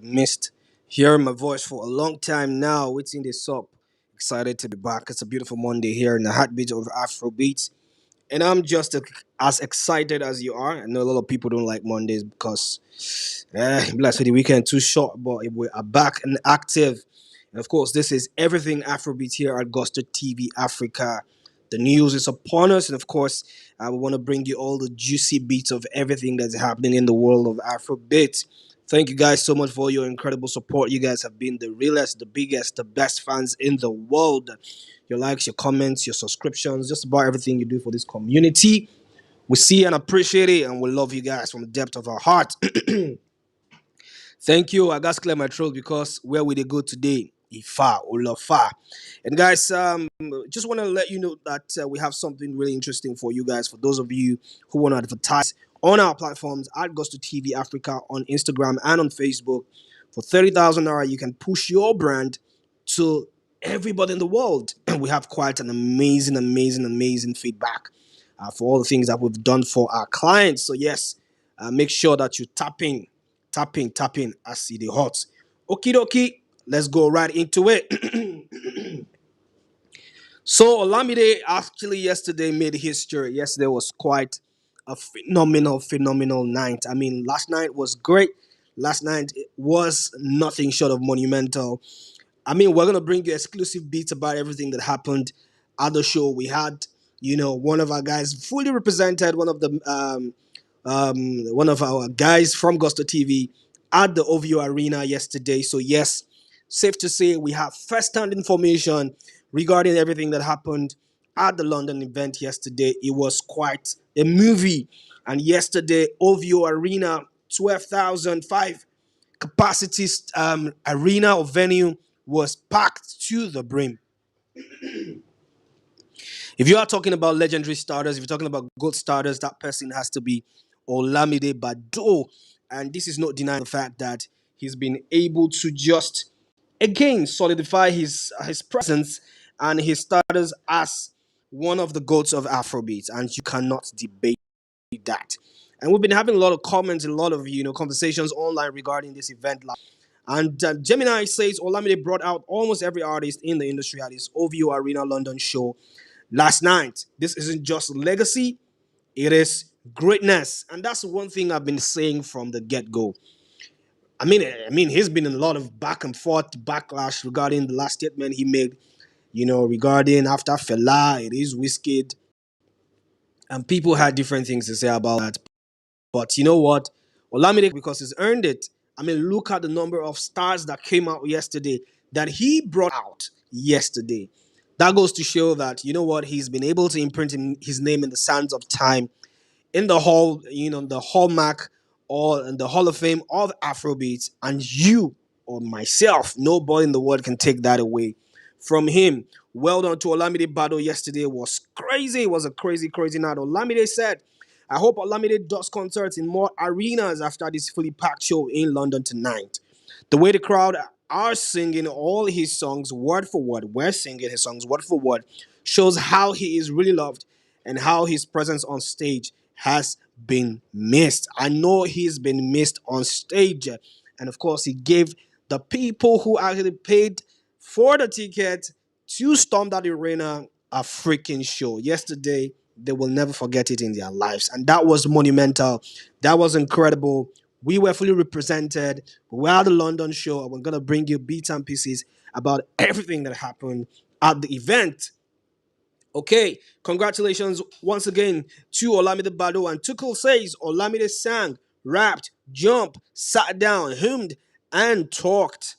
have missed hearing my voice for a long time now. Waiting this up. Excited to be back. It's a beautiful Monday here in the heartbeat of Afrobeats. And I'm just as excited as you are. I know a lot of people don't like Mondays because, blessed with the weekend too short, but we are back and active. And of course, this is everything Afrobeat here at Gusto TV Africa. The news is upon us, and of course, we want to bring you all the juicy beats of everything that's happening in the world of Afrobeat. Thank you guys so much for your incredible support. You guys have been the realest, the biggest, the best fans in the world. Your likes, your comments, your subscriptions, just about everything you do for this community. We see and appreciate it, and we love you guys from the depth of our heart. Thank you. I got to clear my throat because where we they go today? Ifa, Olafa. And guys, just want to let you know that we have something really interesting for you guys. For those of you who want to advertise on our platforms at Gusto TV Africa on Instagram and on Facebook, for 30,000 naira, you can push your brand to everybody in the world. And we have quite an amazing feedback for all the things that we've done for our clients. So yes, make sure that you tap in as see the hot. Okie dokie, let's go right into it. So Olamide actually yesterday made history. Yesterday was quite a phenomenal night. I mean, last night was great. Last night was nothing short of monumental. I mean, we're gonna bring you exclusive beats about everything that happened at the show. We had, one of our guys fully represented, one of our guys from Gusto TV at the OVO Arena yesterday. So yes, safe to say we have first-hand information regarding everything that happened at the London event yesterday. It was quite a movie, and yesterday OVO Arena 12,005 capacity arena or venue was packed to the brim. If you are talking about legendary starters, if you're talking about gold starters, that person has to be Olamide Bado. And this is not denying the fact that he's been able to just again solidify his presence and his status as one of the goats of Afrobeat, and you cannot debate that. And we've been having a lot of comments, a lot of conversations online regarding this event. And Gemini says Olamide brought out almost every artist in the industry at his OVO Arena London show last night. This isn't just legacy, it is greatness. And that's one thing I've been saying from the get-go. I mean, he's been in a lot of back and forth backlash regarding the last statement he made, regarding after Fela, it is Wizkid. And people had different things to say about that. But you know what? Olamide, because he's earned it. I mean, look at the number of stars that came out yesterday that he brought out yesterday. That goes to show that, you know what, he's been able to imprint his name in the sands of time, in the hall, the hallmark or in the Hall of Fame of Afrobeats, and you or myself, nobody in the world can take that away from him. Well done to Olamide Bado yesterday. It was crazy. It was a crazy night. Olamide said, I hope Olamide does concerts in more arenas after this fully packed show in London tonight. The way the crowd are singing all his songs word for word, we're singing his songs word for word, shows how he is really loved and how his presence on stage has been missed. I know he's been missed on stage. And of course, he gave the people who actually paid for the ticket to storm that arena a freaking show. Yesterday, they will never forget it in their lives. And that was monumental. That was incredible. We were fully represented. We were at the London show. And we're going to bring you beats and pieces about everything that happened at the event. Okay, congratulations once again to Olamide Bado. And Tukul says Olamide sang, rapped, jumped, sat down, hummed, and talked.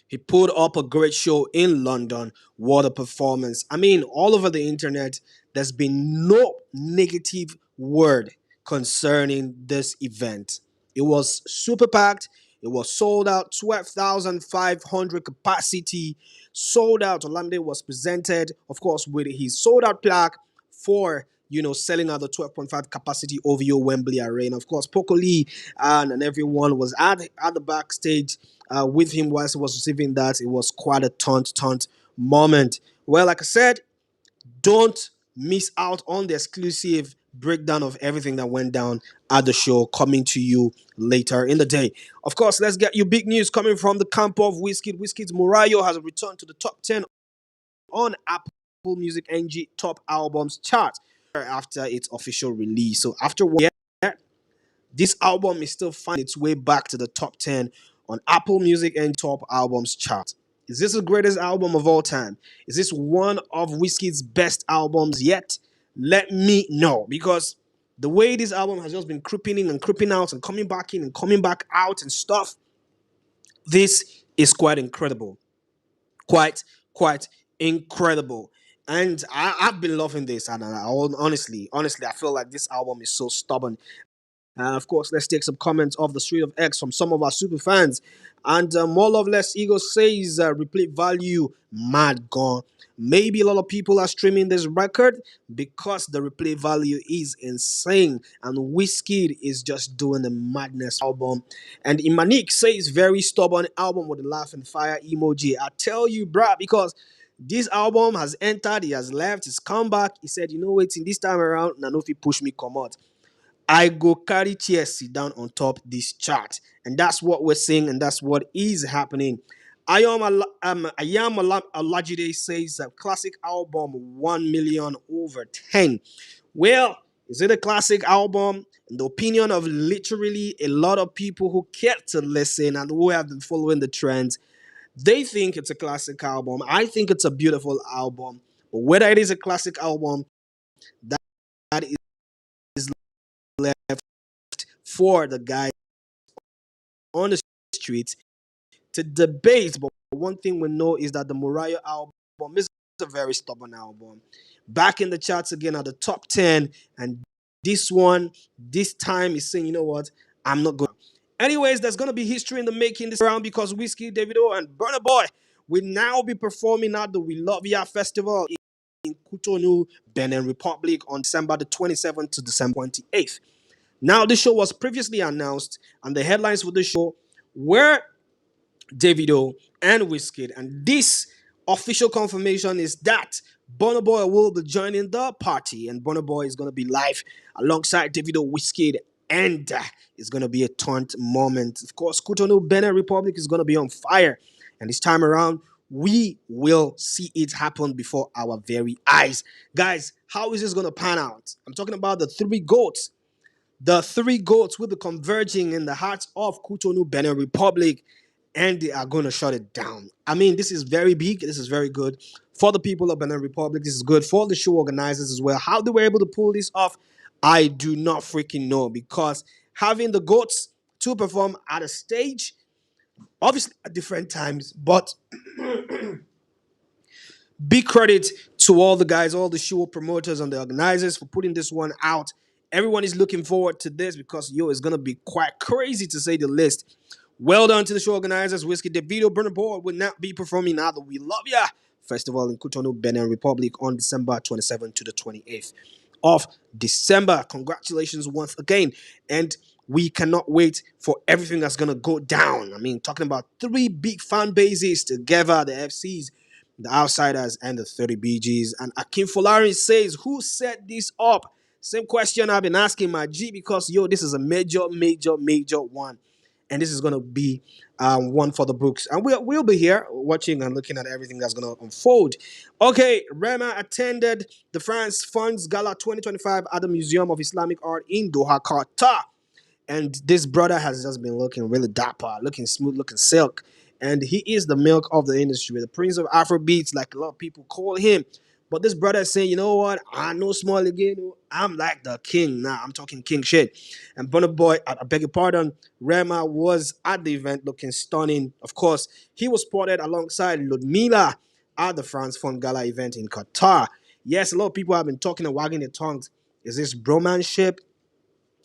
He put up a great show in London. What a performance. I mean, all over the internet, there's been no negative word concerning this event. It was super packed. It was sold out, 12,500 capacity, sold out. Olamide was presented, of course, with his sold out plaque for selling out the 12.5 capacity OVO Wembley Arena. Of course, Poco Lee and everyone was at the backstage with him whilst he was receiving that. It was quite a taunt moment. Well, like I said, don't miss out on the exclusive breakdown of everything that went down at the show coming to you later in the day. Of course, let's get you big news coming from the camp of Wizkid. Wizkid's Morayo has returned to the top 10 on Apple Music NG Top Albums chart after its official release. So after 1 year, this album is still finding its way back to the top 10 on Apple Music and Top Albums chart. Is this the greatest album of all time? Is this one of Wizkid's best albums yet? Let me know, because the way this album has just been creeping in and creeping out and coming back in and coming back out and stuff, this is quite incredible. Quite incredible. And I've been loving this, and honestly, I feel like this album is so stubborn. And of course, let's take some comments off the street of X from some of our super fans. And More Love Less Ego says, replay value, mad gone. Maybe a lot of people are streaming this record because the replay value is insane. And Wizkid is just doing the madness album. And Imanik says, very stubborn album with a laugh and fire emoji. I tell you, bruh, because this album has entered, he has left, he's come back. He said, you know what, in this time around, Nanofi push me come out. I go carry chairs sit down on top this chart. And that's what we're seeing, and that's what is happening. I am Alajide says a classic album 1 million over 10. Well, is it a classic album? In the opinion of literally a lot of people who care to listen and who have been following the trends, they think it's a classic album. I think it's a beautiful album. But whether it is a classic album, that is left for the guys on the streets to debate. But one thing we know is that the Mariah album is a very stubborn album. Back in the charts again at the top 10, and this one, this time, is saying, you know what, I'm not going. Anyways, there's going to be history in the making this round, because Wizkid, Davido, and Burna Boy will now be performing at the We Love Ya Festival in Cotonou, Benin Republic on December the 27th to December 28th. Now, this show was previously announced, and the headlines for the show were Davido and Wizkid. And this official confirmation is that Burna Boy will be joining the party, and Burna Boy is going to be live alongside Davido, Wizkid, and it's going to be a taunt moment. Of course, Cotonou, Benin Republic is going to be on fire, and this time around, we will see it happen before our very eyes. Guys, how is this going to pan out? I'm talking about the three goats. The three goats will be converging in the hearts of Cotonou, Benin Republic, and they are going to shut it down. I mean, this is very big. This is very good for the people of Benin Republic. This is good for the show organizers as well. How they were able to pull this off, I do not freaking know, because having the goats to perform at a stage, obviously at different times, but big credit to all the guys, all the show promoters and the organizers for putting this one out. Everyone is looking forward to this because, yo, it's going to be quite crazy to say the least. Well done to the show organizers. Wizkid, Davido, Burna Boy will not be performing at the We Love Ya Festival in Cotonou, Benin Republic on December 27th to the 28th of December. Congratulations once again. And we cannot wait for everything that's going to go down. I mean, talking about three big fan bases together, the FCs, the Outsiders, and the 30 BGs. And Akim Folari says, who set this up? Same question I've been asking my G, because, yo, this is a major one. And this is going to be one for the books. And we'll be here watching and looking at everything that's going to unfold. Okay, Rema attended the France Funds Gala 2025 at the Museum of Islamic Art in Doha, Qatar. And this brother has just been looking really dapper, looking smooth, looking silk. And he is the milk of the industry, the prince of Afrobeats, like a lot of people call him. But this brother is saying, you know what? I know small again. I'm like the king now. I'm talking king shit. And Burna Boy, I beg your pardon, Rema was at the event looking stunning. Of course, he was spotted alongside Ludmilla at the France Fun Gala event in Qatar. Yes, a lot of people have been talking and wagging their tongues. Is this bromanship?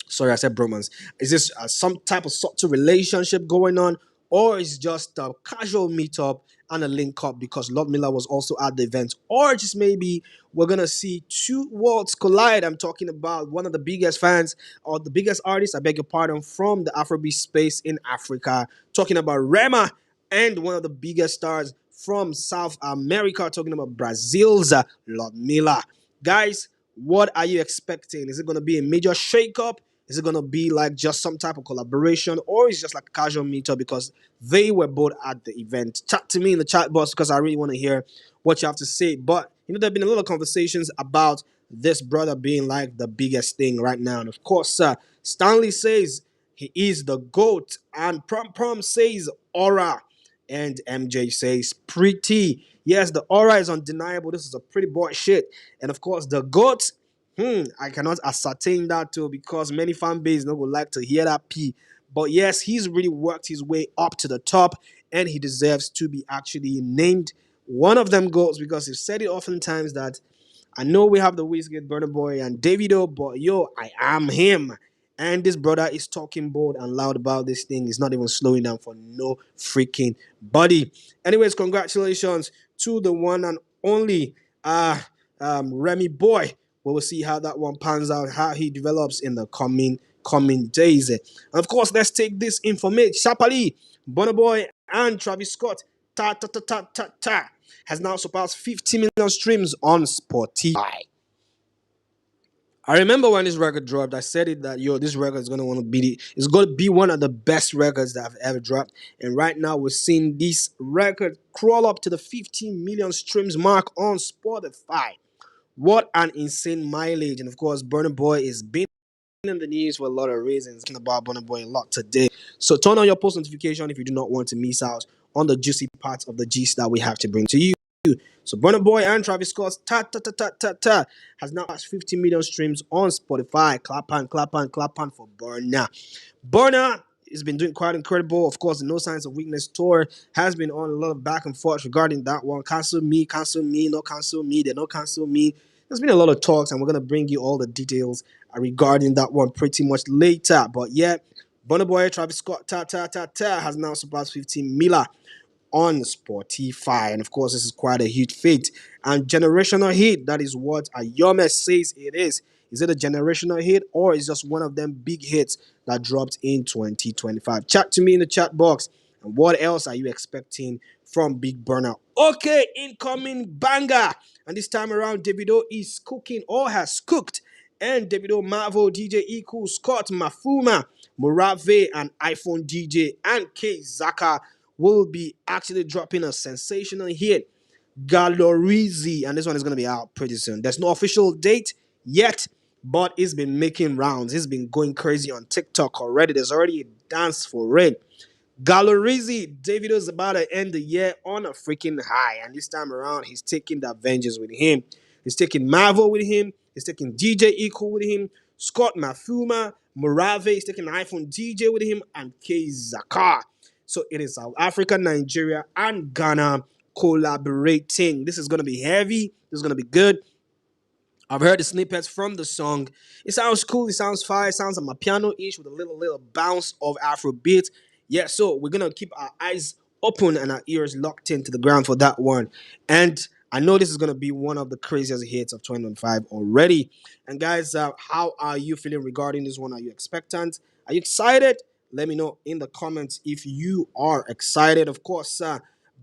Sorry, I said bromance. Is this some type of subtle relationship going on, or is just a casual meetup and a link up because Ludmilla was also at the event, or just maybe we're gonna see two worlds collide? I'm talking about one of the biggest fans or the biggest artists, I beg your pardon, from the Afrobeat space in Africa, talking about Rema, and one of the biggest stars from South America, talking about Brazil's Ludmilla. Guys, What are you expecting? Is it going to be a major shakeup? Is it going to be like just some type of collaboration, or is it just like a casual meetup because they were both at the event? Chat to me in the chat box because I really want to hear what you have to say. But there have been a lot of conversations about this brother being like the biggest thing right now. And of course, Stanley says he is the GOAT, and Prom says aura, and MJ says pretty. Yes, the aura is undeniable. This is a pretty boy shit. And of course, the GOAT, I cannot ascertain that too because many fan bases would like to hear that P. But yes, he's really worked his way up to the top and he deserves to be actually named one of them GOATs because he's said it oftentimes that I know we have the Wizkid, Burna Boy, and Davido, but yo, I am him. And this brother is talking bold and loud about this thing. He's not even slowing down for no freaking body. Anyways, congratulations to the one and only Remy Boy. We will see how that one pans out, how he develops in the coming days. And of course, let's take this information. Shapali, Burna Boy, and Travis Scott. Ta ta ta ta ta ta has now surpassed 50 million streams on Spotify. I remember when this record dropped, I said it that this record is it's gonna be one of the best records that I've ever dropped. And right now we're seeing this record crawl up to the 15 million streams mark on Spotify. What an insane mileage! And of course, Burna Boy is been in the news for a lot of reasons. Talking about Burna Boy a lot today. So turn on your post notification if you do not want to miss out on the juicy parts of the gist that we have to bring to you. So Burna Boy and Travis Scott's Ta Ta Ta Ta Ta Ta has now passed 50 million streams on Spotify. Clap on, clap on, clap on for Burna. Burna has been doing quite incredible. Of course, the No Signs of Weakness tour has been on a lot of back and forth regarding that one. Cancel me, no cancel me, they don't cancel me. There's been a lot of talks, and we're gonna bring you all the details regarding that one pretty much later. But yeah, Burna Boy, Travis Scott, Ta Ta Ta Ta has now surpassed 15 million on Spotify. And of course, this is quite a huge feat and generational hit. That is what Ayome says it is. Is it a generational hit or is just one of them big hits that dropped in 2025? Chat to me in the chat box. And what else are you expecting from Big Burner? Okay, incoming banger. And this time around, Davido is cooking or has cooked. And Davido, Mavo, DJ Eku, Scott, Mafuma, Morave, and iPhone DJ, and K Zaka will be actually dropping a sensational hit, Gallorizy, and this one is going to be out pretty soon. There's no official date yet, but it's been making rounds. It's been going crazy on TikTok already. There's already a dance for it. Gallorizy, Davido's about to end the year on a freaking high, and this time around, he's taking the Avengers with him. He's taking Mavo with him. He's taking DJ Equal with him. Scott Mafuma, Morave. He's taking iPhone DJ with him, and K Zakar. So it is South Africa, Nigeria, and Ghana collaborating. This is gonna be heavy. This is gonna be good. I've heard the snippets from the song. It sounds cool. It sounds fire. It sounds like a piano-ish with a little bounce of Afrobeat. Yeah, so we're gonna keep our eyes open and our ears locked into the ground for that one. And I know this is gonna be one of the craziest hits of 2025 already. And guys, how are you feeling regarding this one? Are you expectant? Are you excited? Let me know in the comments if you are excited. Of course,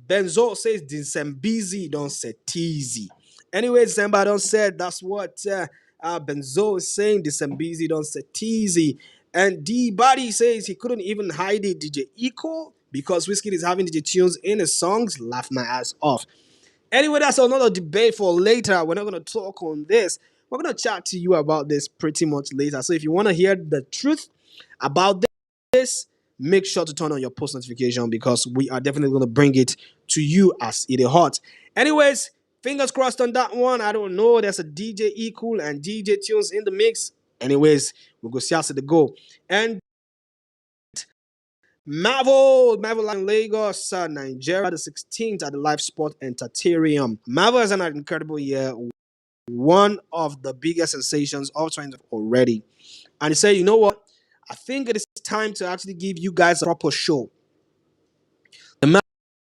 Benzo says Disembizi don't say teasy. Anyway, December don't say that's what Benzo is saying. Disembizi don't say teasy. And D Body says he couldn't even hide it. DJ Eco because Wizkid is having DJ tunes in his songs. Laugh my ass off. Anyway, that's another debate for later. We're not going to talk on this. We're going to chat to you about this pretty much later. So if you want to hear the truth about this, make sure to turn on your post notification because we are definitely going to bring it to you as it is hot. Anyways, fingers crossed on that one. I don't know. There's a DJ E-Cool and DJ Tunes in the mix. Anyways, we'll go see how to go. And Mavo in Lagos, Nigeria, the 16th at the Live Sport Entertainment. Mavo has an incredible year, one of the biggest sensations of 20 already. And he said, you know what? I think it is time to actually give you guys a proper show. The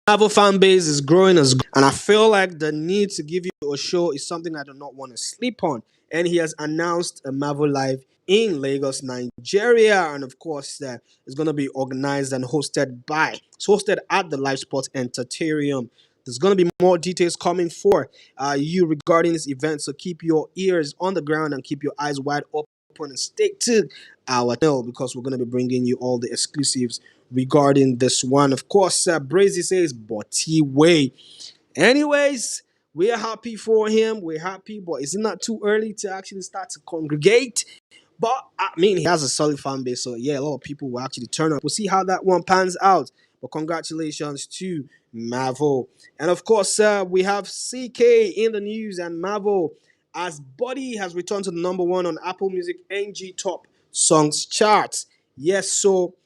Mavo fan base is growing and I feel like the need to give you a show is something I do not want to sleep on. And he has announced a Mavo Live in Lagos, Nigeria, and of course, it's going to be organized and hosted at the Live Sports Entertainment. There's going to be more details coming for you regarding this event. So keep your ears on the ground and keep your eyes wide open and stick to our channel because we're going to be bringing you all the exclusives regarding this one. Of course, Brazy says, Boti way. Anyways, we're happy for him. We're happy, but is it not too early to actually start to congregate? But I mean, he has a solid fan base, so yeah, a lot of people will actually turn up. We'll see how that one pans out. But congratulations to Mavo. And of course, we have CKay in the news, and Mavo, as Body has returned to the number one on Apple Music NG Top Songs charts. Yes, so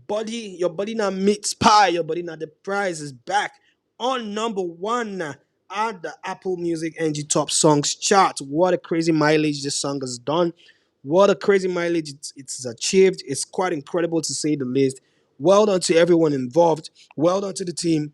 Body, your body now meets pie, your body now the prize is back on number one at the Apple Music NG Top Songs chart. What a crazy mileage this song has done. What a crazy mileage it's achieved. It's quite incredible to say the least. Well done to everyone involved. Well done to the team.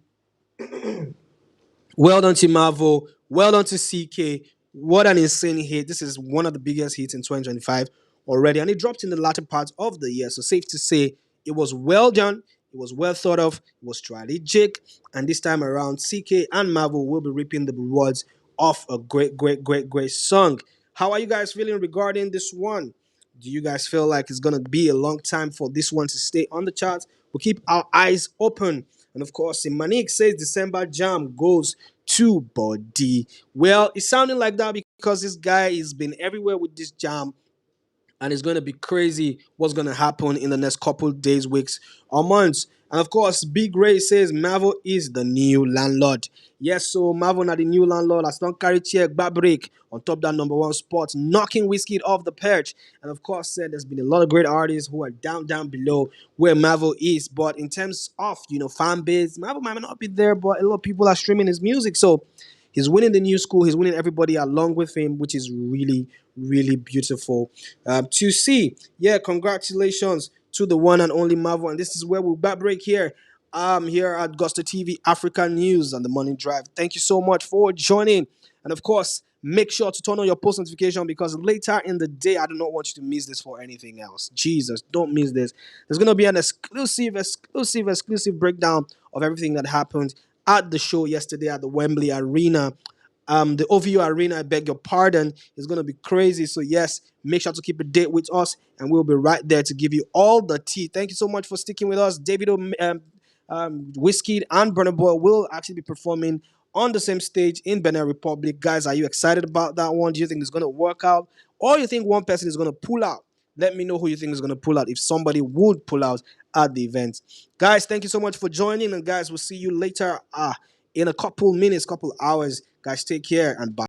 Well done to Marvel. Well done to CK. What an insane hit. This is one of the biggest hits in 2025 already. And it dropped in the latter part of the year. So safe to say it was well done. It was well thought of. It was strategic. And this time around, CK and Marvel will be reaping the rewards of a great, great, great, great song. How are you guys feeling regarding this one? Do you guys feel like it's going to be a long time for this one to stay on the charts? We'll keep our eyes open. And of course, Manik says December Jam goes to Body. Well, it's sounding like that because this guy has been everywhere with this jam, and it's going to be crazy what's going to happen in the next couple days, weeks, or months. And of course, Big Ray says Mavo is the new landlord. Yes, so Mavo not the new landlord. As don't carry check, back break on top that number one spot, knocking Wizkid off the perch. And of course, said there's been a lot of great artists who are down below where Mavo is. But in terms of fan base, Mavo might not be there, but a lot of people are streaming his music. So he's winning the new school. He's winning everybody along with him, which is really, really beautiful to see. Yeah, congratulations to the one and only Marvel. And this is where we'll back break here. Here at Gusto TV Africa News on the Morning Drive. Thank you so much for joining. And of course, make sure to turn on your post notification because later in the day, I do not want you to miss this for anything else. Jesus, don't miss this. There's going to be an exclusive breakdown of everything that happened at the show yesterday at the Wembley Arena. The OVO Arena, I beg your pardon, is going to be crazy. So yes, make sure to keep a date with us, and we'll be right there to give you all the tea. Thank you so much for sticking with us. Davido, Wizkid and Burna Boy will actually be performing on the same stage in Benin Republic. Guys, are you excited about that one? Do you think it's going to work out? Or you think one person is going to pull out? Let me know who you think is going to pull out if somebody would pull out at the event. Guys, thank you so much for joining. And guys, we'll see you later in a couple minutes, couple hours. Guys, take care and bye.